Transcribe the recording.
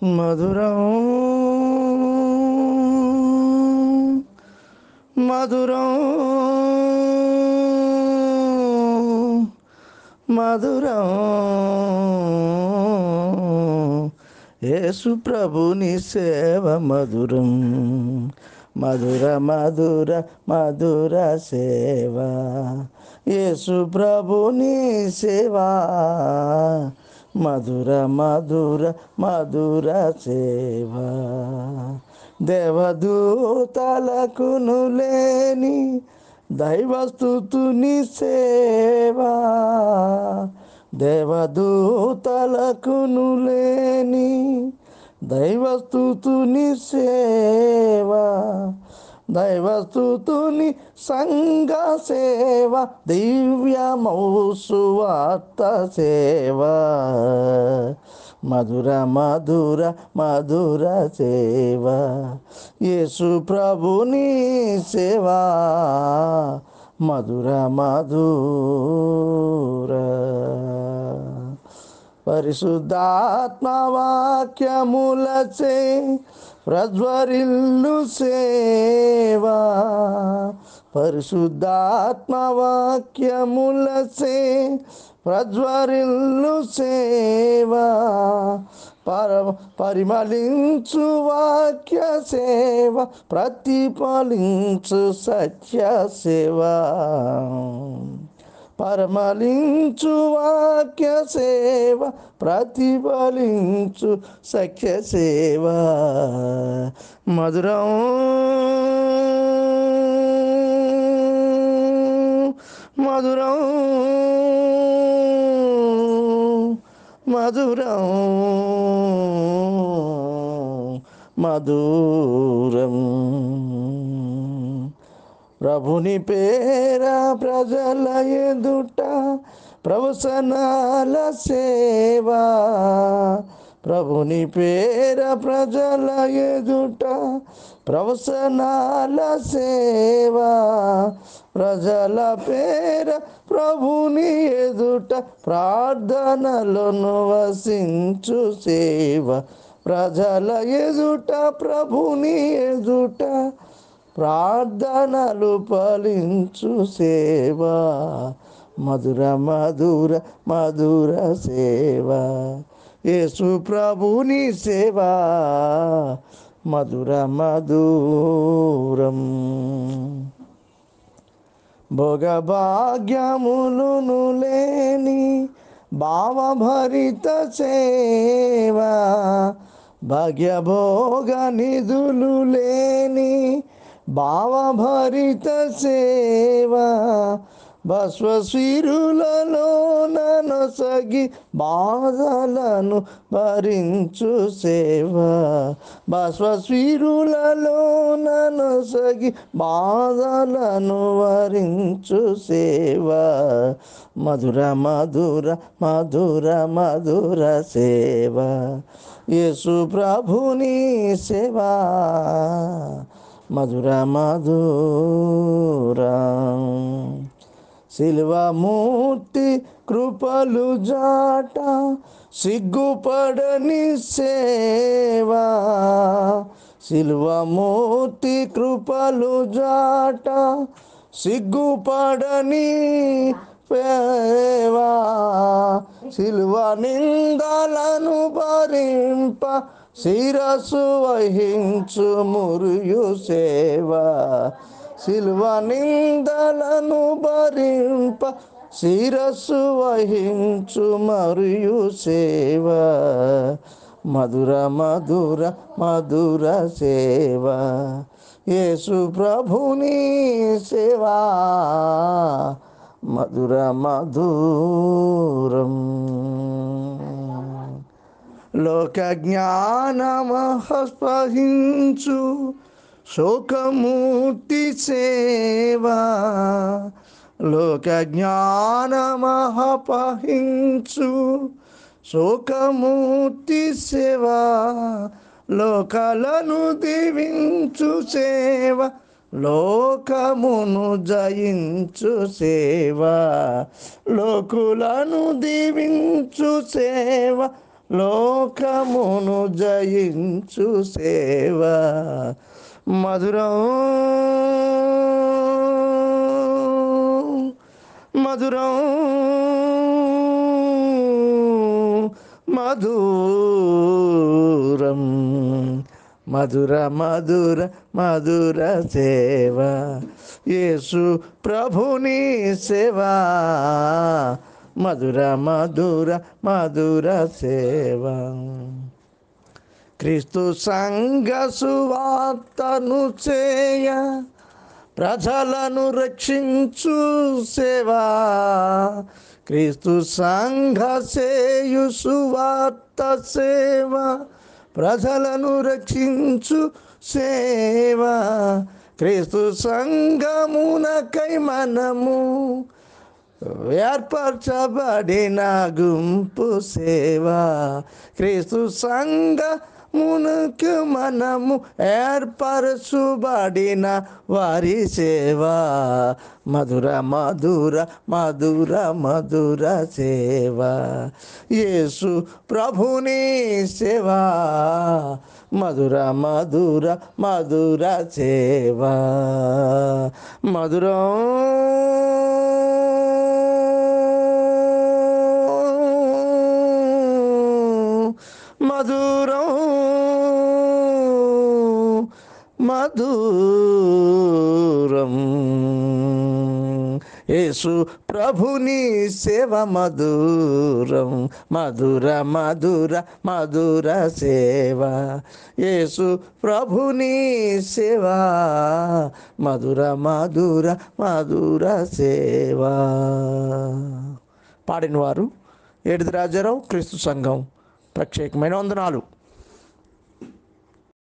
మధురం మధురం మధురం యేసు ప్రభుని సేవ మధురం మధుర మధుర మధుర సేవ యేసు ప్రభుని సేవ మధుర మధుర మధుర సేవ దేవదూతలకును లేని దైవస్తుతుని సేవా దేవదూతలకును లేని దైవస్తుతుని సేవా దైవస్తుతుని సంఘ సేవ దివ్యమౌ సువార్త సేవా మధుర మధుర మధుర సేవ యేసు ప్రభుని సేవా మధుర మధుర పరిశుద్ధాత్మ వాక్యములచే ప్రజ్వరిల్లు సేవా పరిశుద్ధాత్మ వాక్యములచే ప్రజ్వరిల్లు సేవా పరిమళించు వాక్య సేవ ప్రతిఫలించు సత్య సేవ పరిమళించు వాక్య సేవ ప్రతిఫలించు సఖ్య సేవ మధురం మధురం మధురం మధురం ప్రభుని పేర ప్రజల ఎదుట ప్రవసనాల సేవా ప్రభుని పేర ప్రజల ఎదుట ప్రవసనాల సేవా ప్రజల పేర ప్రభుని ఎదుట ప్రార్థనలను వసించు సేవ ప్రజల ఎదుట ప్రభుని ఎదుట ప్రార్థనలు ఫలించు సేవా మధుర మధుర మధుర సేవా యేసు ప్రభుని సేవా మధుర మధురం భోగభాగ్యములును లేని భావభరిత సేవా భాగ్యభోగ నిధులు లేని భావభరిత సేవా భస్వశిరులలో నొసగి బాధలను భరించు సేవా భస్వశిరులలో నొసగి బాధలను భరించు సేవా మధుర మధుర మధుర మధుర సేవా యేసు ప్రభుని సేవా మధుర మధుర శిల్వమూర్తి కృపలు జాట సిగ్గుపడని సేవా శిల్వమూర్తి కృపలు జాట సిగ్గుపడని సేవా శిల్వ నిందలను భరింప శిరసు వహించు మురియు సేవా శిల్వ నిందలను భరింప శిరస్సు వహించు మరియు సేవ మధుర మధుర మధుర సేవ యేసు ప్రభుని సేవా మధుర మధురం లోక జ్ఞానమహస్పహించు శోకమూర్తి సేవా లోక జ్ఞానమహపహించు శోకమూర్తి సేవా లోకాలను దీవించు సేవ లోకమును జయించు సేవ లోకులను దీవించు సేవ లోకమును జయించు సేవ మధురం మధురం మధురం మధుర మధుర మధుర సేవ యేసు ప్రభుని సేవ మధుర మధుర మధుర సేవ క్రీస్తు సంఘ సువార్తను చేయ ప్రజలను రక్షించు సేవా క్రీస్తు సంఘ చేయు సువార్త సేవ ప్రజలను రక్షించు సేవ క్రీస్తు సంఘమునకై మనము ఏర్పరచబడిన గుంపు సేవ క్రీస్తు సంఘమునకు మనము ఏర్పరచబడిన వారి సేవ మధుర మధుర మధుర మధుర సేవ యేసు ప్రభుని సేవ మధుర మధుర మధుర సేవ మధురం మధురం మధురం యేసు ప్రభుని సేవ మధురం మధుర మధుర మధుర సేవ యేసు ప్రభుని సేవ మధుర మధుర మధుర సేవ. పాడినవారు ఏడిది రాజారావు, క్రీస్తు సంఘం. ప్రత్యేకమైన వందనాలు.